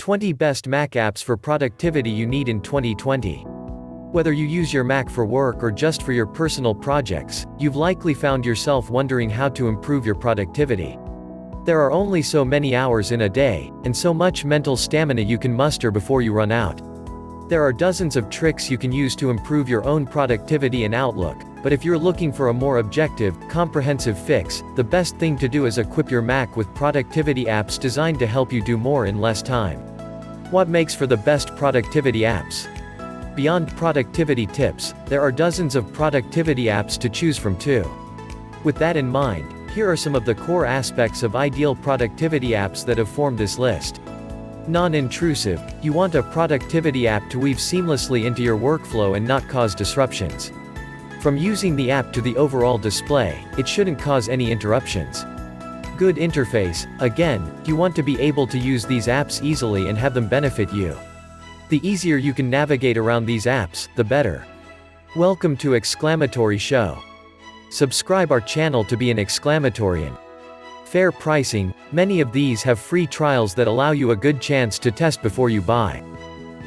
20 Best Mac Apps for Productivity You Need in 2020. Whether you use your Mac for work or just for your personal projects, you've likely found yourself wondering how to improve your productivity. There are only so many hours in a day, and so much mental stamina you can muster before you run out. There are dozens of tricks you can use to improve your own productivity and outlook, but if you're looking for a more objective, comprehensive fix, the best thing to do is equip your Mac with productivity apps designed to help you do more in less time. What makes for the best productivity apps? Beyond productivity tips, there are dozens of productivity apps to choose from too. With that in mind, here are some of the core aspects of ideal productivity apps that have formed this list. Non-intrusive, you want a productivity app to weave seamlessly into your workflow and not cause disruptions. From using the app to the overall display, it shouldn't cause any interruptions. Good interface, again, you want to be able to use these apps easily and have them benefit you. The easier you can navigate around these apps, the better. Welcome to Exclamatory Show. Subscribe our channel to be an Exclamatorian. Fair pricing, many of these have free trials that allow you a good chance to test before you buy.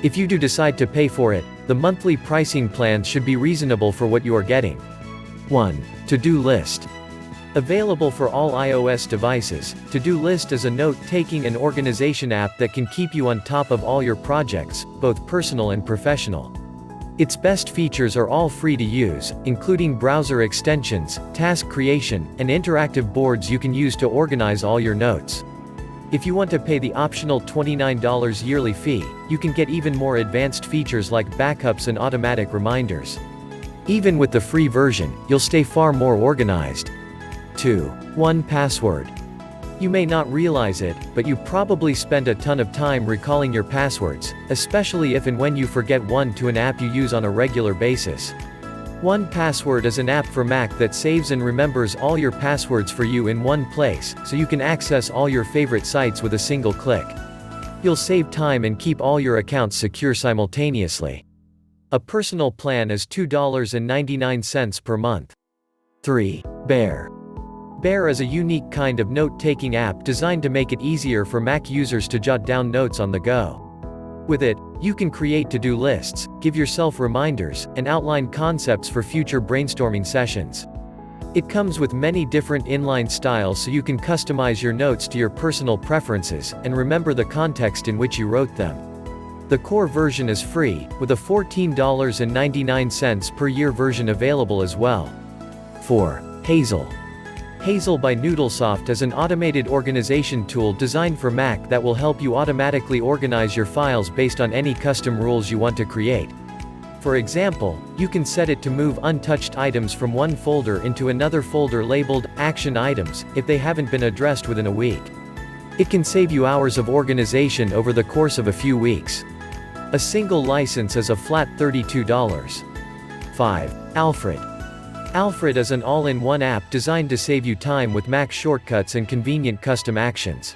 If you do decide to pay for it, the monthly pricing plans should be reasonable for what you are getting. 1. ToDo List. Available for all iOS devices, ToDo List is a note-taking and organization app that can keep you on top of all your projects, both personal and professional. Its best features are all free to use, including browser extensions, task creation, and interactive boards you can use to organize all your notes. If you want to pay the optional $29 yearly fee, you can get even more advanced features like backups and automatic reminders. Even with the free version, you'll stay far more organized. 2. 1Password. You may not realize it, but you probably spend a ton of time recalling your passwords, especially if and when you forget one to an app you use on a regular basis. 1Password is an app for Mac that saves and remembers all your passwords for you in one place, so you can access all your favorite sites with a single click. You'll save time and keep all your accounts secure simultaneously. A personal plan is $2.99 per month. 3. Bear. Bear is a unique kind of note-taking app designed to make it easier for Mac users to jot down notes on the go. With it, you can create to-do lists, give yourself reminders, and outline concepts for future brainstorming sessions. It comes with many different inline styles so you can customize your notes to your personal preferences, and remember the context in which you wrote them. The core version is free, with a $14.99 per year version available as well. 4. Hazel. Hazel by Noodlesoft is an automated organization tool designed for Mac that will help you automatically organize your files based on any custom rules you want to create. For example, you can set it to move untouched items from one folder into another folder labeled Action Items, if they haven't been addressed within a week. It can save you hours of organization over the course of a few weeks. A single license is a flat $32. 5. Alfred. Alfred is an all-in-one app designed to save you time with Mac shortcuts and convenient custom actions.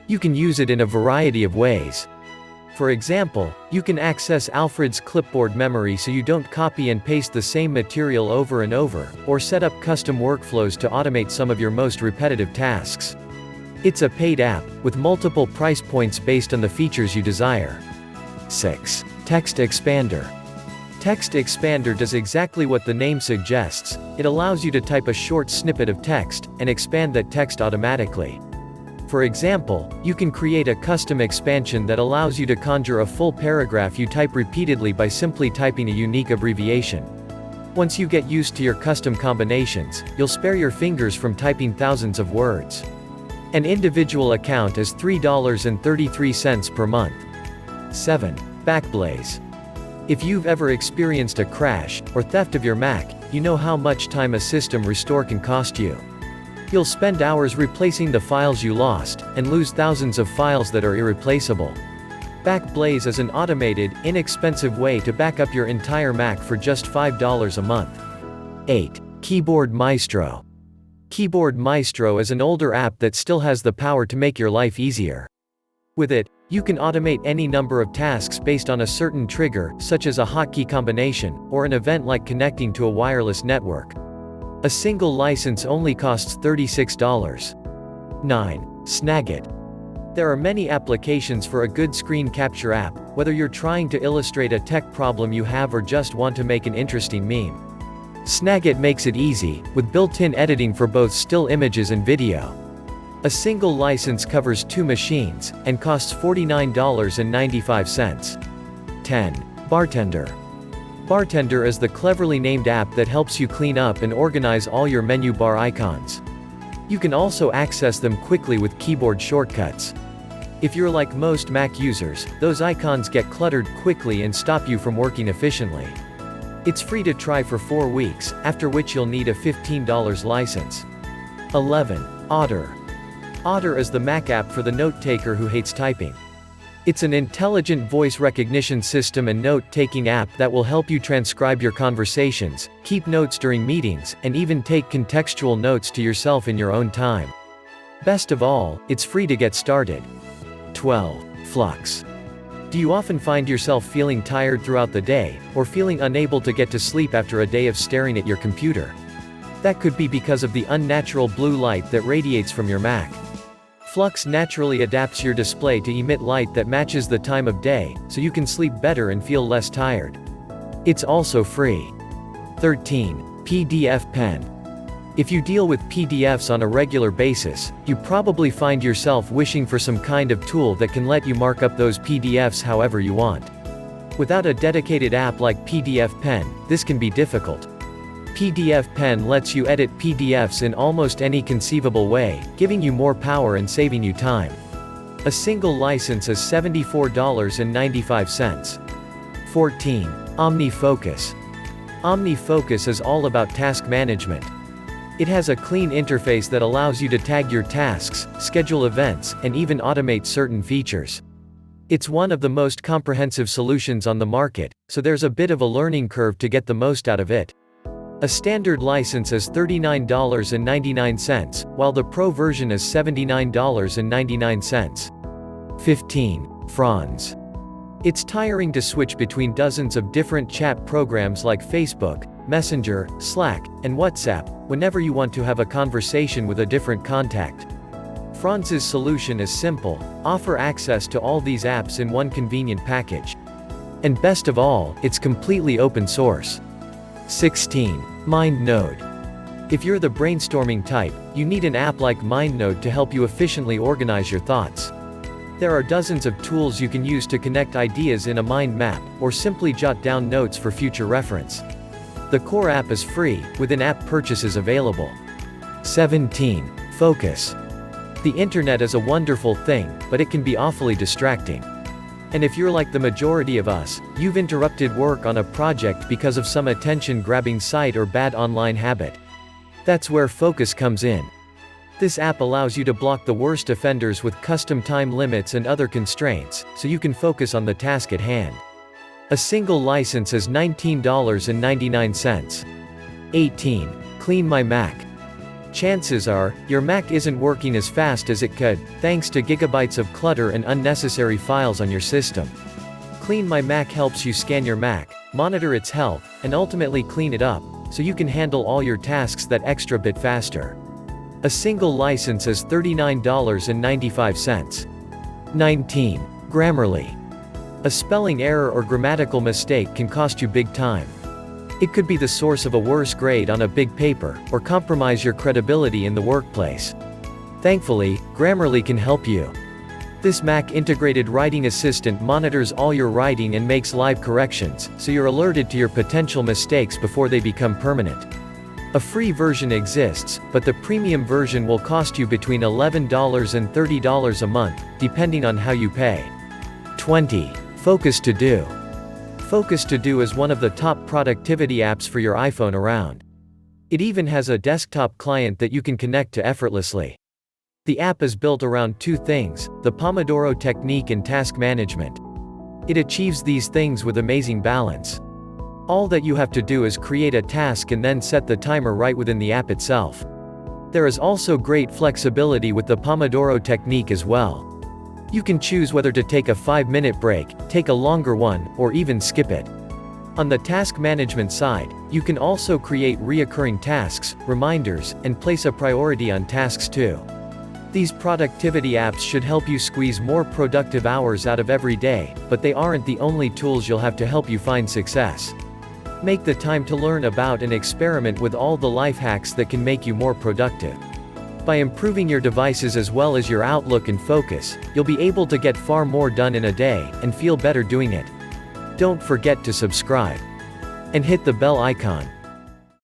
You can use it in a variety of ways. For example, you can access Alfred's clipboard memory so you don't copy and paste the same material over and over, or set up custom workflows to automate some of your most repetitive tasks. It's a paid app, with multiple price points based on the features you desire. 6. Text Expander. Text Expander does exactly what the name suggests. It allows you to type a short snippet of text, and expand that text automatically. For example, you can create a custom expansion that allows you to conjure a full paragraph you type repeatedly by simply typing a unique abbreviation. Once you get used to your custom combinations, you'll spare your fingers from typing thousands of words. An individual account is $3.33 per month. 7. BackBlaze. If you've ever experienced a crash, or theft of your Mac, you know how much time a system restore can cost you. You'll spend hours replacing the files you lost, and lose thousands of files that are irreplaceable. BackBlaze is an automated, inexpensive way to back up your entire Mac for just $5 a month. 8. Keyboard Maestro. Keyboard Maestro is an older app that still has the power to make your life easier. With it, you can automate any number of tasks based on a certain trigger, such as a hotkey combination, or an event like connecting to a wireless network. A single license only costs $36. 9. Snagit. There are many applications for a good screen capture app, whether you're trying to illustrate a tech problem you have or just want to make an interesting meme. Snagit makes it easy, with built-in editing for both still images and video. A single license covers 2 machines, and costs $49.95. 10. Bartender. Bartender is the cleverly named app that helps you clean up and organize all your menu bar icons. You can also access them quickly with keyboard shortcuts. If you're like most Mac users, those icons get cluttered quickly and stop you from working efficiently. It's free to try for 4 weeks, after which you'll need a $15 license. 11. Otter. Otter is the Mac app for the note-taker who hates typing. It's an intelligent voice recognition system and note-taking app that will help you transcribe your conversations, keep notes during meetings, and even take contextual notes to yourself in your own time. Best of all, it's free to get started. 12. Flux. Do you often find yourself feeling tired throughout the day, or feeling unable to get to sleep after a day of staring at your computer? That could be because of the unnatural blue light that radiates from your Mac. Flux naturally adapts your display to emit light that matches the time of day, so you can sleep better and feel less tired. It's also free. 13. PDF Pen. If you deal with PDFs on a regular basis, you probably find yourself wishing for some kind of tool that can let you mark up those PDFs however you want. Without a dedicated app like PDF Pen, this can be difficult. PDF Pen lets you edit PDFs in almost any conceivable way, giving you more power and saving you time. A single license is $74.95. 14. Omnifocus. Omnifocus is all about task management. It has a clean interface that allows you to tag your tasks, schedule events, and even automate certain features. It's one of the most comprehensive solutions on the market, so there's a bit of a learning curve to get the most out of it. A standard license is $39.99, while the Pro version is $79.99. 15. Franz. It's tiring to switch between dozens of different chat programs like Facebook, Messenger, Slack, and WhatsApp, whenever you want to have a conversation with a different contact. Franz's solution is simple: offer access to all these apps in one convenient package. And best of all, it's completely open source. 16. MindNode. If you're the brainstorming type, you need an app like MindNode to help you efficiently organize your thoughts. There are dozens of tools you can use to connect ideas in a mind map, or simply jot down notes for future reference. The core app is free, with in-app purchases available. 17. Focus. The internet is a wonderful thing, but it can be awfully distracting. And if you're like the majority of us, you've interrupted work on a project because of some attention-grabbing site or bad online habit. That's where Focus comes in. This app allows you to block the worst offenders with custom time limits and other constraints, so you can focus on the task at hand. A single license is $19.99. 18. CleanMyMac. Chances are, your Mac isn't working as fast as it could, thanks to gigabytes of clutter and unnecessary files on your system. CleanMyMac helps you scan your Mac, monitor its health, and ultimately clean it up, so you can handle all your tasks that extra bit faster. A single license is $39.95. 19. Grammarly. A spelling error or grammatical mistake can cost you big time. It could be the source of a worse grade on a big paper, or compromise your credibility in the workplace. Thankfully, Grammarly can help you. This Mac-integrated writing assistant monitors all your writing and makes live corrections, so you're alerted to your potential mistakes before they become permanent. A free version exists, but the premium version will cost you between $11 and $30 a month, depending on how you pay. 20. Focus ToDo. Focus ToDo is one of the top productivity apps for your iPhone around. It even has a desktop client that you can connect to effortlessly. The app is built around 2 things: the Pomodoro Technique and task management. It achieves these things with amazing balance. All that you have to do is create a task and then set the timer right within the app itself. There is also great flexibility with the Pomodoro Technique as well. You can choose whether to take a 5-minute break, take a longer one, or even skip it. On the task management side, you can also create reoccurring tasks, reminders, and place a priority on tasks too. These productivity apps should help you squeeze more productive hours out of every day, but they aren't the only tools you'll have to help you find success. Make the time to learn about and experiment with all the life hacks that can make you more productive. By improving your devices as well as your outlook and focus, you'll be able to get far more done in a day, and feel better doing it. Don't forget to subscribe. And hit the bell icon.